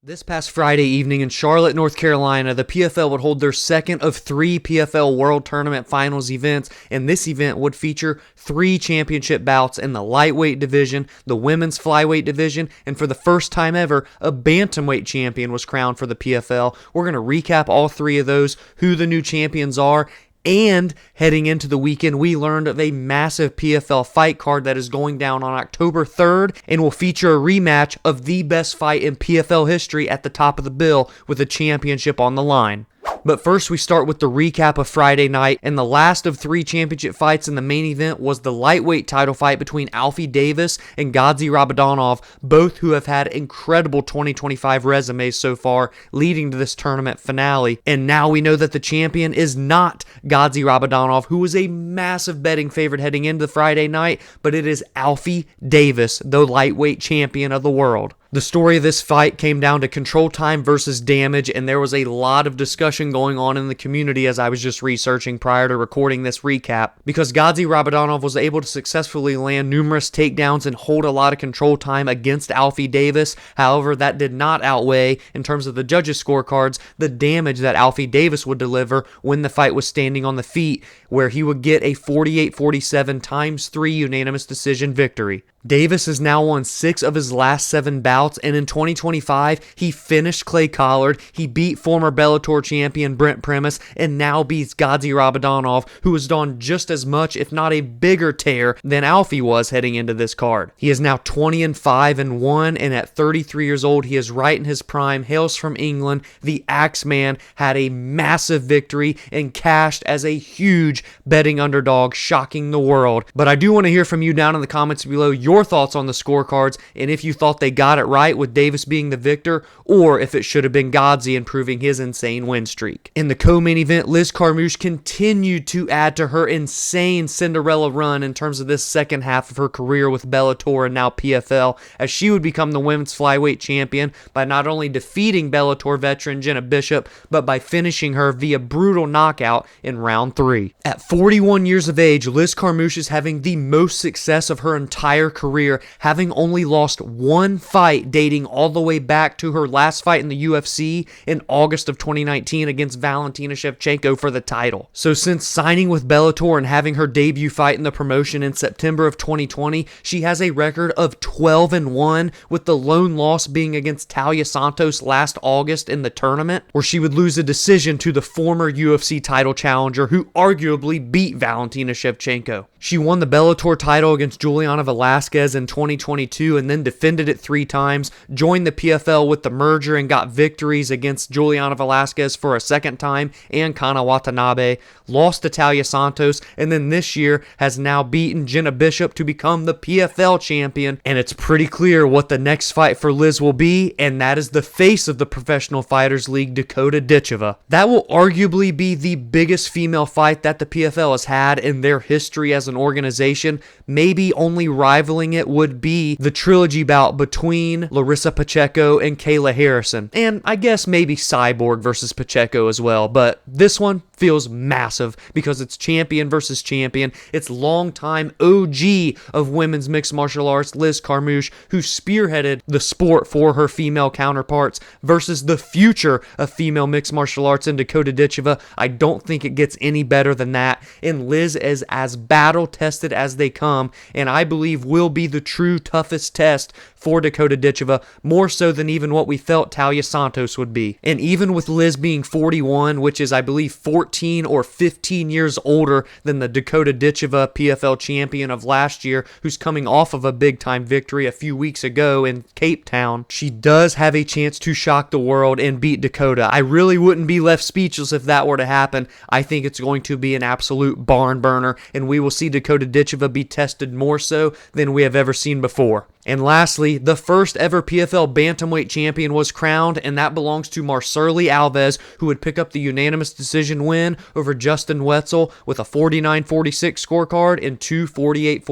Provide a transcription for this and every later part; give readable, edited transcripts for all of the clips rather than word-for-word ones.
This past Friday evening in Charlotte, North Carolina, the PFL would hold their second of 3 PFL World Tournament Finals events, and this event would feature 3 championship bouts in the lightweight division, the women's flyweight division, and for the first time ever, a bantamweight champion was crowned for the PFL. We're going to recap all 3 of those, who the new champions are, and heading into the weekend, we learned of a massive PFL fight card that is going down on October 3rd and will feature a rematch of the best fight in PFL history at the top of the bill with a championship on the line. But first, we start with the recap of Friday night, and the last of 3 championship fights in the main event was the lightweight title fight between Alfie Davis and Gadzhi Rabadanov, both who have had incredible 2025 resumes so far, leading to this tournament finale. And now we know that the champion is not Gadzhi Rabadanov, who was a massive betting favorite heading into the Friday night, but it is Alfie Davis, the lightweight champion of the world. The story of this fight came down to control time versus damage, and there was a lot of discussion going on in the community as I was just researching prior to recording this recap, because Gadzhi Rabadanov was able to successfully land numerous takedowns and hold a lot of control time against Alfie Davis. However, that did not outweigh, in terms of the judges' scorecards, the damage that Alfie Davis would deliver when the fight was standing on the feet, where he would get a 48-47 ×3 unanimous decision victory. Davis has now won 6 of his last 7 bouts, and in 2025, he finished Clay Collard, he beat former Bellator champion Brent Primus, and now beats Gadzhi Rabadanov, who has done just as much, if not a bigger tear, than Alfie was heading into this card. He is now 20-5-1, and at 33 years old, he is right in his prime, hails from England. The Axeman had a massive victory and cashed as a huge betting underdog, shocking the world. But I do want to hear from you down in the comments below your thoughts on the scorecards, and if you thought they got it right with Davis being the victor, or if it should have been Gadzhi improving his insane win streak. In the co-main event, Liz Carmouche continued to add to her insane Cinderella run in terms of this second half of her career with Bellator and now PFL, as she would become the women's flyweight champion by not only defeating Bellator veteran Jena Bishop, but by finishing her via brutal knockout in round 3. At 41 years of age, Liz Carmouche is having the most success of her entire career, having only lost 1 fight dating all the way back to her last fight in the UFC in August of 2019 against Valentina Shevchenko for the title. So since signing with Bellator and having her debut fight in the promotion in September of 2020, she has a record of 12-1, with the lone loss being against Talia Santos last August in the tournament, where she would lose a decision to the former UFC title challenger who arguably beat Valentina Shevchenko. She won the Bellator title against Juliana Velasquez in 2022 and then defended it 3 times, joined the PFL with the merger and got victories against Juliana Velasquez for a second time and Kana Watanabe, lost to Talia Santos, and then this year has now beaten Jena Bishop to become the PFL champion. And it's pretty clear what the next fight for Liz will be, and that is the face of the Professional Fighters League, Dakota Ditcheva. That will arguably be the biggest female fight that the PFL has had in their history as an organization. Maybe only rivaling it would be the trilogy bout between Larissa Pacheco and Kayla Harrison, and I guess maybe Cyborg versus Pacheco as well, but this one feels massive because it's champion versus champion. It's longtime OG of women's mixed martial arts, Liz Carmouche, who spearheaded the sport for her female counterparts, versus the future of female mixed martial arts in Dakota Ditcheva. I don't think it gets any better than that, and Liz is as battle-tested as they come, and I believe will be the true toughest test for Dakota Ditcheva, more so than even what we felt Talia Santos would be. And even with Liz being 41, which is I believe 14 or 15 years older than the Dakota Ditcheva PFL champion of last year, who's coming off of a big-time victory a few weeks ago in Cape Town, she does have a chance to shock the world and beat Dakota. I really wouldn't be left speechless if that were to happen. I think it's going to be an absolute barn burner, and we will see Dakota Ditcheva be tested more so than we have ever seen before. And lastly, the first ever PFL bantamweight champion was crowned, and that belongs to Marcirley Alves, who would pick up the unanimous decision win win over Justin Wetzell with a 49-46 scorecard and two 48-47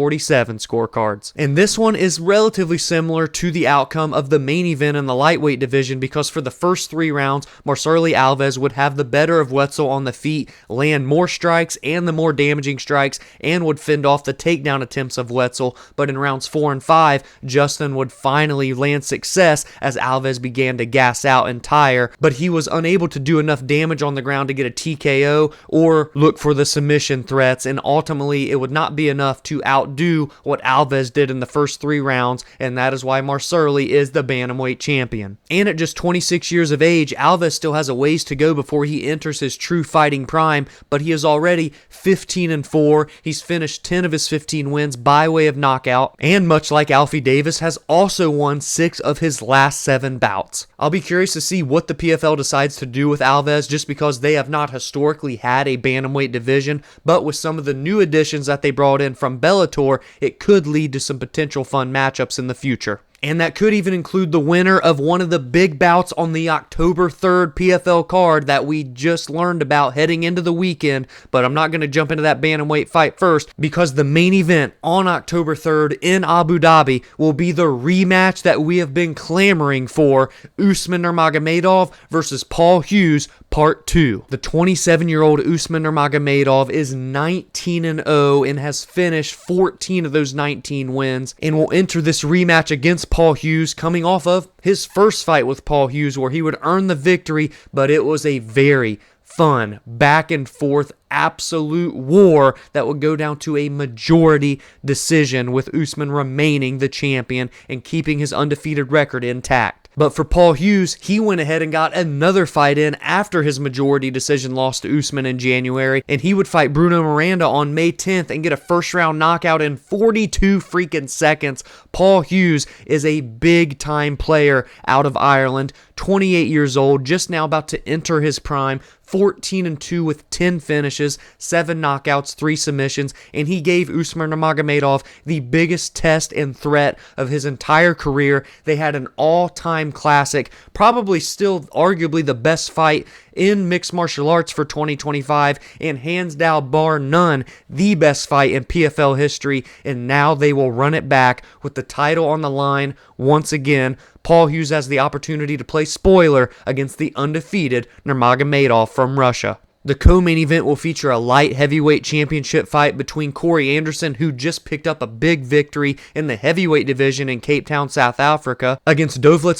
scorecards. And this one is relatively similar to the outcome of the main event in the lightweight division, because for the first 3 rounds, Marcirley Alves would have the better of Wetzell on the feet, land more strikes and the more damaging strikes, and would fend off the takedown attempts of Wetzell. But in rounds 4 and 5, Justin would finally land success as Alves began to gas out and tire, but he was unable to do enough damage on the ground to get a TKO or look for the submission threats, and ultimately it would not be enough to outdo what Alves did in the first 3 rounds, and that is why Marcirley is the bantamweight champion. And at just 26 years of age, Alves still has a ways to go before he enters his true fighting prime, but he is already 15-4. He's finished 10 of his 15 wins by way of knockout, and much like Alfie Davis, has also won 6 of his last 7 bouts. I'll be curious to see what the PFL decides to do with Alves, just because they have not historically had a bantamweight division, but with some of the new additions that they brought in from Bellator, it could lead to some potential fun matchups in the future. And that could even include the winner of one of the big bouts on the October 3rd PFL card that we just learned about heading into the weekend. But I'm not going to jump into that bantamweight fight first, because the main event on October 3rd in Abu Dhabi will be the rematch that we have been clamoring for: Usman Nurmagomedov versus Paul Hughes, Part 2. The 27-year-old Usman Nurmagomedov is 19-0 and has finished 14 of those 19 wins, and will enter this rematch against Paul Hughes coming off of his first fight with Paul Hughes, where he would earn the victory, but it was a very fun, back and forth, absolute war that would go down to a majority decision, with Usman remaining the champion and keeping his undefeated record intact. But for Paul Hughes, he went ahead and got another fight in after his majority decision loss to Usman in January, and he would fight Bruno Miranda on May 10th and get a first-round knockout in 42 freaking seconds. Paul Hughes is a big-time player out of Ireland, 28 years old, just now about to enter his prime, 14-2 with 10 finishes, 7 knockouts, 3 submissions, and he gave Usman Nurmagomedov the biggest test and threat of his entire career. They had an all-time classic, probably still arguably the best fight in mixed martial arts for 2025, and hands down, bar none, the best fight in PFL history, and now they will run it back with the title on the line once again. Paul Hughes has the opportunity to play spoiler against the undefeated Nurmagomedov from Russia. The co-main event will feature a light heavyweight championship fight between Corey Anderson, who just picked up a big victory in the heavyweight division in Cape Town, South Africa, against Gadzhi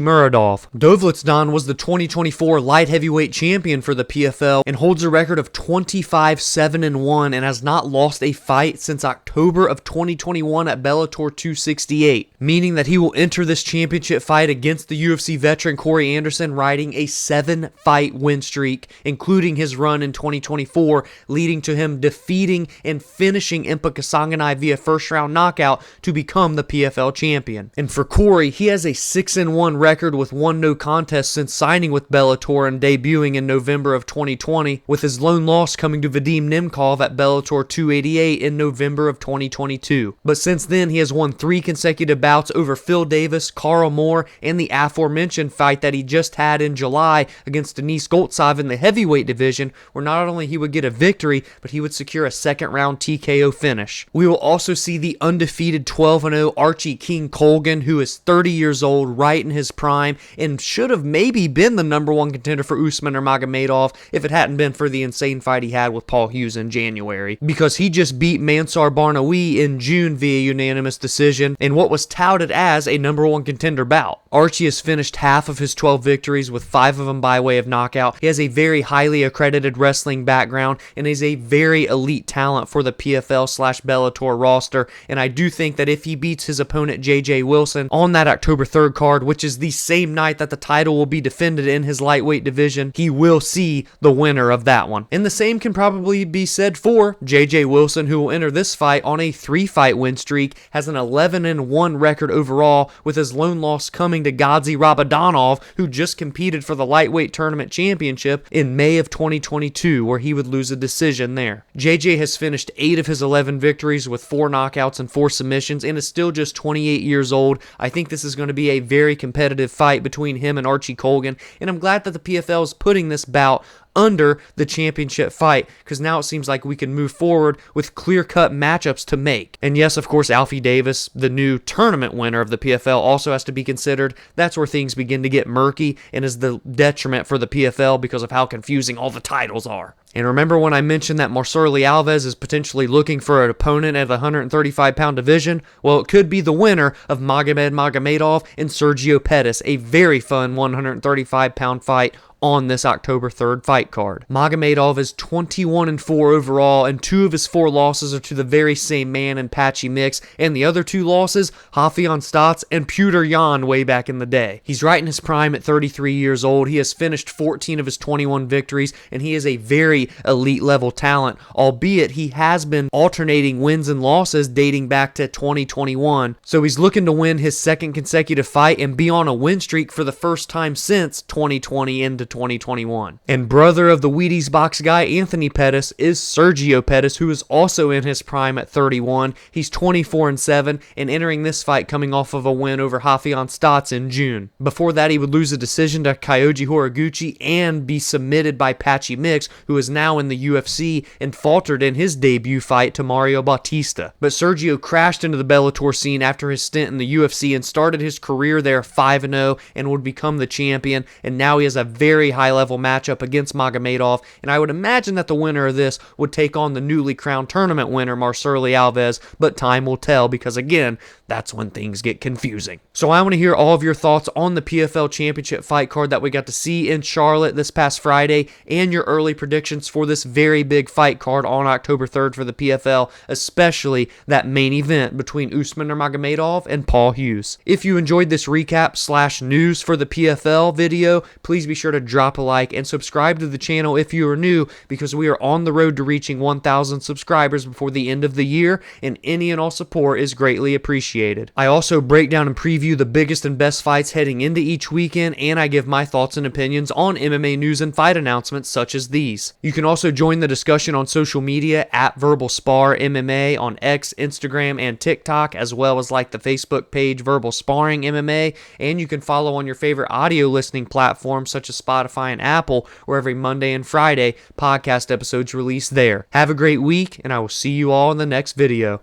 Rabadanov. Gadzhi was the 2024 light heavyweight champion for the PFL and holds a record of 25-7-1 and has not lost a fight since October of 2021 at Bellator 268, meaning that he will enter this championship fight against the UFC veteran Corey Anderson riding a 7-fight win streak, including his run in 2024, leading to him defeating and finishing Impa Kasanganay via first-round knockout to become the PFL champion. And for Corey, he has a 6-1 record with 1 no contest since signing with Bellator and debuting in November of 2020, with his lone loss coming to Vadim Nemkov at Bellator 288 in November of 2022. But since then, he has won 3 consecutive bouts over Phil Davis, Carl Moore, and the aforementioned fight that he just had in July against Denis Goltsov in the heavyweight division, where not only he would get a victory, but he would secure a second-round TKO finish. We will also see the undefeated 12-0 Archie King Colgan, who is 30 years old, right in his prime, and should have maybe been the #1 contender for Usman Nurmagomedov if it hadn't been for the insane fight he had with Paul Hughes in January, because he just beat Mansar Barnaoui in June via unanimous decision in what was touted as a #1 contender bout. Archie has finished half of his 12 victories, with 5 of them by way of knockout. He has a very highly accredited wrestling background and is a very elite talent for the PFL/Bellator roster, and I do think that if he beats his opponent JJ Wilson on that October 3rd card, which is the same night that the title will be defended in his lightweight division, he will see the winner of that one. And the same can probably be said for JJ Wilson, who will enter this fight on a 3-fight win streak, has an 11-1 record overall, with his lone loss coming to Gadzhi Rabadanov, who just competed for the lightweight tournament championship in May of 2022, where he would lose a decision there. JJ has finished 8 of his 11 victories with 4 knockouts and 4 submissions, and is still just 28 years old. I think this is going to be a very competitive fight between him and Archie Colgan, and I'm glad that the PFL is putting this bout under the championship fight, because now it seems like we can move forward with clear-cut matchups to make. And yes, of course, Alfie Davis, the new tournament winner of the PFL, also has to be considered. That's where things begin to get murky and is the detriment for the PFL because of how confusing all the titles are. And remember when I mentioned that Marcirley Alves is potentially looking for an opponent at the 135-pound division? Well, it could be the winner of Nurmagomedov and Sergio Pettis, a very fun 135-pound fight on this October 3rd fight card. Nurmagomedov is 21-4 overall, and 2 of his 4 losses are to the very same man in Patchy Mix, and the other 2 losses, Rafael Stotts and Petr Yan way back in the day. He's right in his prime at 33 years old. He has finished 14 of his 21 victories, and he is a very elite level talent, albeit he has been alternating wins and losses dating back to 2021. So he's looking to win his 2nd consecutive fight and be on a win streak for the first time since 2020 into 2021. And brother of the Wheaties box guy Anthony Pettis is Sergio Pettis, who is also in his prime at 31. He's 24-7 and entering this fight coming off of a win over Rafael Stotts in June. Before that, he would lose a decision to Kyoji Horiguchi and be submitted by Patchy Mix, who is now in the UFC and faltered in his debut fight to Mario Bautista. But Sergio crashed into the Bellator scene after his stint in the UFC and started his career there 5-0 and would become the champion, and now he has a very high-level matchup against Nurmagomedov, and I would imagine that the winner of this would take on the newly crowned tournament winner Marcirley Alves, but time will tell because, again, that's when things get confusing. So I want to hear all of your thoughts on the PFL Championship fight card that we got to see in Charlotte this past Friday, and your early predictions for this very big fight card on October 3rd for the PFL, especially that main event between Usman Nurmagomedov and Paul Hughes. If you enjoyed this recap/news for the PFL video, please be sure to drop a like and subscribe to the channel if you are new, because we are on the road to reaching 1,000 subscribers before the end of the year, and any and all support is greatly appreciated. I also break down and preview the biggest and best fights heading into each weekend, and I give my thoughts and opinions on MMA news and fight announcements such as these. You can also join the discussion on social media at Verbal Spar MMA on X, Instagram, and TikTok, as well as like the Facebook page Verbal Sparring MMA, and you can follow on your favorite audio listening platforms such as Spotify and Apple, where every Monday and Friday podcast episodes release there. Have a great week, and I will see you all in the next video.